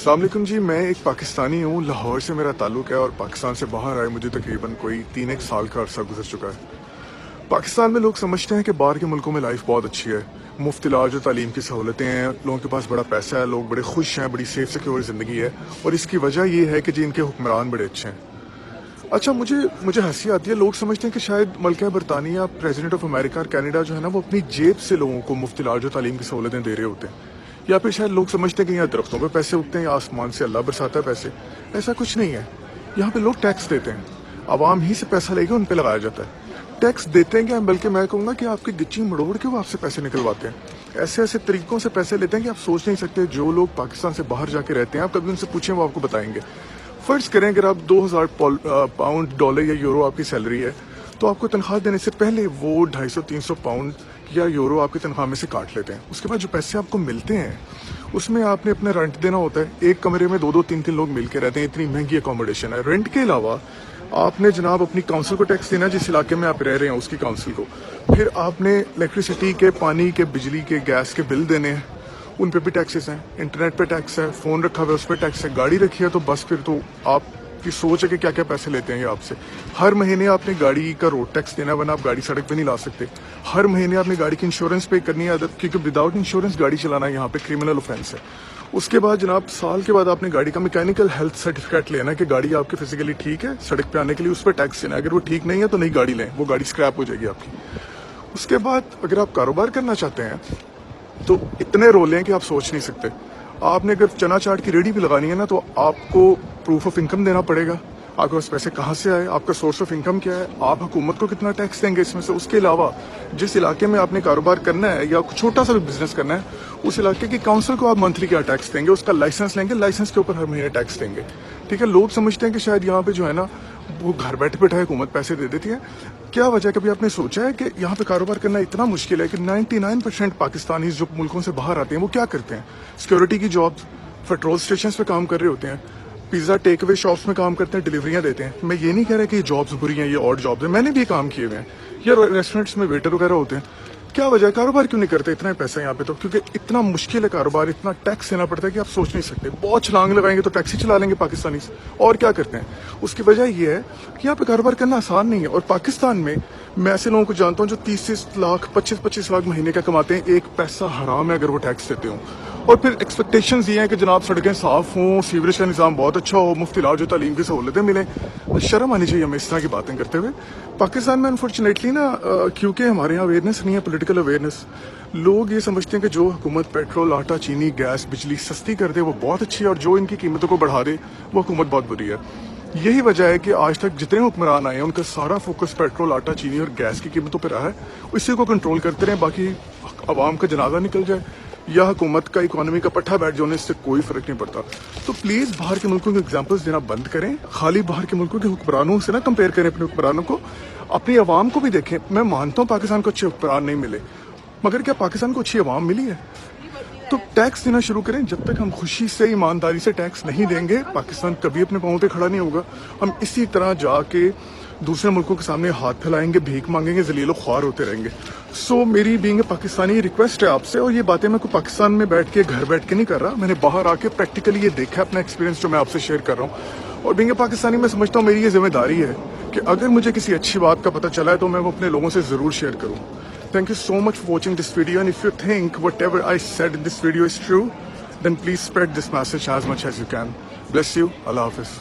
السلام علیکم جی، میں ایک پاکستانی ہوں، لاہور سے میرا تعلق ہے اور پاکستان سے باہر آئے مجھے تقریباً کوئی 3 سال کا عرصہ گزر چکا ہے۔ پاکستان میں لوگ سمجھتے ہیں کہ باہر کے ملکوں میں لائف بہت اچھی ہے، مفت علاج اور تعلیم کی سہولتیں ہیں، لوگوں کے پاس بڑا پیسہ ہے، لوگ بڑے خوش ہیں، بڑی سیف سیکیور زندگی ہے، اور اس کی وجہ یہ ہے کہ جی ان کے حکمران بڑے اچھے ہیں۔ اچھا، مجھے ہنسی آتی ہے، لوگ سمجھتے ہیں کہ شاید ملکہ برطانیہ، پریزیڈنٹ آف امریکہ اور کینیڈا جو ہے نا، وہ اپنی جیب سے لوگوں کو مفت علاج اور تعلیم کی سہولتیں دے رہے ہوتے ہیں، یا پھر شاید لوگ سمجھتے ہیں کہ یہاں درختوں پہ پیسے اگتے ہیں یا آسمان سے اللہ برساتا ہے پیسے۔ ایسا کچھ نہیں ہے، یہاں پہ لوگ ٹیکس دیتے ہیں، عوام ہی سے پیسہ لے کے ان پہ لگایا جاتا ہے۔ ٹیکس دیتے ہیں کیا، بلکہ میں کہوں گا کہ آپ کی گچی مڑوڑ کے وہ آپ سے پیسے نکلواتے ہیں، ایسے ایسے طریقوں سے پیسے لیتے ہیں کہ آپ سوچ نہیں سکتے۔ جو لوگ پاکستان سے باہر جا کے رہتے ہیں، آپ کبھی ان سے پوچھیں، وہ آپ کو بتائیں گے۔ فرض کریں اگر آپ 2000 پاؤنڈ، ڈالر یا یورو آپ کی سیلری ہے، تو آپ کو تنخواہ دینے سے پہلے وہ 250-300 پاؤنڈ یا یورو آپ کی تنخواہ میں سے کاٹ لیتے ہیں۔ اس کے بعد جو پیسے آپ کو ملتے ہیں اس میں آپ نے اپنا رینٹ دینا ہوتا ہے، ایک کمرے میں 2-3 لوگ مل کے رہتے ہیں، اتنی مہنگی اکوموڈیشن ہے۔ رینٹ کے علاوہ آپ نے جناب اپنی کاؤنسل کو ٹیکس دینا، جس علاقے میں آپ رہ رہے ہیں اس کی کاؤنسل کو، پھر آپ نے الیکٹریسٹی کے، پانی کے، بجلی کے، گیس کے بل دینے ہیں، ان پہ بھی ٹیکسز ہیں، انٹرنیٹ پہ ٹیکس ہے، فون رکھا ہوا ہے اس پہ ٹیکس ہے، گاڑی رکھی ہے تو بس پھر تو آپ کی سوچ ہے کہ کیا کیا پیسے لیتے ہیں یہ آپ سے۔ ہر مہینے آپ نے گاڑی کا روڈ ٹیکس دینا ہے، ورنہ آپ گاڑی سڑک پہ نہیں لا سکتے۔ ہر مہینے آپ نے گاڑی کی انشورنس پے کرنی ہے، کیونکہ وداؤٹ انشورنس گاڑی چلانا یہاں پہ کرمنل اوفینس ہے۔ اس کے بعد جناب سال کے بعد آپ نے گاڑی کا میکینیکل ہیلتھ سرٹیفکیٹ لینا ہے کہ گاڑی آپ کی فزیکلی ٹھیک ہے، سڑک پہ آنے کے لیے اس پہ ٹیکس دینا ہے۔ اگر وہ ٹھیک نہیں ہے تو نئی گاڑی لیں، وہ گاڑی اسکریپ ہو جائے گی آپ کی۔ اس کے بعد اگر آپ کاروبار کرنا چاہتے ہیں تو اتنے رولے ہیں کہ آپ سوچ نہیں سکتے۔ آپ نے اگر چنا چاٹ کی ریڑھی بھی لگانی ہے نا، تو آپ کو پروف آف انکم دینا پڑے گا، آپ کے پاس پیسے کہاں سے آئے، آپ کا سورس آف انکم کیا ہے، آپ حکومت کو کتنا ٹیکس دیں گے اس میں سے۔ اس کے علاوہ جس علاقے میں آپ نے کاروبار کرنا ہے یا چھوٹا سا بھی بزنس کرنا ہے، اس علاقے کی کاؤنسل کو آپ منتھلی کیا ٹیکس دیں گے، اس کا لائسنس لیں گے، لائسنس کے اوپر ہر مہینے ٹیکس دیں گے۔ ٹھیک ہے، لوگ سمجھتے ہیں کہ شاید یہاں پہ جو ہے نا وہ گھر بیٹھے بیٹھے حکومت پیسے دے دیتی ہے۔ کیا وجہ ہے، کبھی آپ نے سوچا ہے کہ یہاں پہ کاروبار کرنا اتنا مشکل ہے کہ 99% پاکستانی جو ملکوں سے باہر آتے ہیں وہ کیا کرتے ہیں؟ سیکورٹی کی جاب، پیٹرول اسٹیشنز پہ کام کر رہے ہوتے ہیں، پیزا ٹیک اوے شاپس میں کام کرتے ہیں، ڈلیوریاں دیتے ہیں۔ میں یہ نہیں کہہ رہا کہ یہ جابس بری ہیں، یہ اور جابس ہیں، میں نے بھی کام کیے ہوئے ہیں، یا ریسٹورینٹس میں ویٹر وغیرہ ہوتے ہیں۔ کیا وجہ ہے، کاروبار کیوں نہیں کرتے؟ اتنا پیسہ یہاں پہ تو کیونکہ اتنا مشکل ہے کاروبار، اتنا ٹیکس دینا پڑتا ہے کہ آپ سوچ نہیں سکتے۔ بہت چھلانگ لگائیں گے تو ٹیکسی چلا لیں گے پاکستانی، اور کیا کرتے ہیں۔ اس کی وجہ یہ ہے کہ یہاں پہ کاروبار کرنا آسان نہیں ہے، اور پاکستان میں ایسے لوگوں کو جانتا ہوں جو 30 لاکھ 25 لاکھ مہینے کا کماتے ہیں، ایک پیسہ حرام ہے اگر وہ ٹیکس دیتے ہوں۔ اور پھر ایکسپیکٹیشنز یہ ہیں کہ جناب سڑکیں صاف ہوں، سیوریج کا نظام بہت اچھا ہو، مفت علاج و تعلیم کی سہولتیں ملیں۔ شرم آنی چاہیے ہمیں اس طرح کی باتیں کرتے ہوئے۔ پاکستان میں انفارچونیٹلی نا، کیونکہ ہمارے یہاں اویئرنیس نہیں ہے، پولیٹیکل اویئرنیس، لوگ یہ سمجھتے ہیں کہ جو حکومت پیٹرول، آٹا، چینی، گیس، بجلی سستی کر دے وہ بہت اچھی ہے، اور جو ان کی قیمتوں کو بڑھا دے وہ حکومت بہت بری ہے۔ یہی وجہ ہے کہ آج تک جتنے حکمران آئے ہیں ان کا سارا فوکس پیٹرول، آٹا، چینی اور گیس کی قیمتوں پہ رہا ہے، اسی کو کنٹرول کرتے رہیں، باقی عوام کا جنازہ نکل جائے یا حکومت کا اکانومی کا پٹھا بیٹھ جانے، اس سے کوئی فرق نہیں پڑتا۔ تو پلیز باہر کے ملکوں کے ایگزامپلس دینا بند کریں، خالی باہر کے ملکوں کے حکمرانوں سے نہ کمپیئر کریں اپنے حکمرانوں کو، اپنی عوام کو بھی دیکھیں۔ میں مانتا ہوں پاکستان کو اچھے حکمران نہیں ملے، مگر کیا پاکستان کو اچھی عوام ملی ہے؟ تو ٹیکس دینا شروع کریں۔ جب تک ہم خوشی سے، ایمانداری سے ٹیکس نہیں دیں گے، پاکستان کبھی اپنے پاؤں پہ کھڑا نہیں ہوگا۔ ہم اسی طرح جا کے دوسرے ملکوں کے سامنے ہاتھ پھیلائیں گے، بھیک مانگیں گے، ذلیل و خوار ہوتے رہیں گے۔ سو میری بینگ اے پاکستانی ریکویسٹ ہے آپ سے، اور یہ باتیں میں کوئی پاکستان میں بیٹھ کے، گھر بیٹھ کے نہیں کر رہا، میں نے باہر آ کے پریکٹیکلی یہ دیکھا ہے، اپنا ایکسپیرینس جو میں آپ سے شیئر کر رہا ہوں۔ اور بینگ اے پاکستانی میں سمجھتا ہوں میری یہ ذمہ داری ہے کہ اگر مجھے کسی اچھی بات کا پتہ چلا ہے تو میں وہ اپنے لوگوں سے ضرور شیئر کروں۔ Thank you so much for watching this video, and if you think whatever I said in this video is true, then please spread this message as much as you can. Bless you. Allah Hafiz.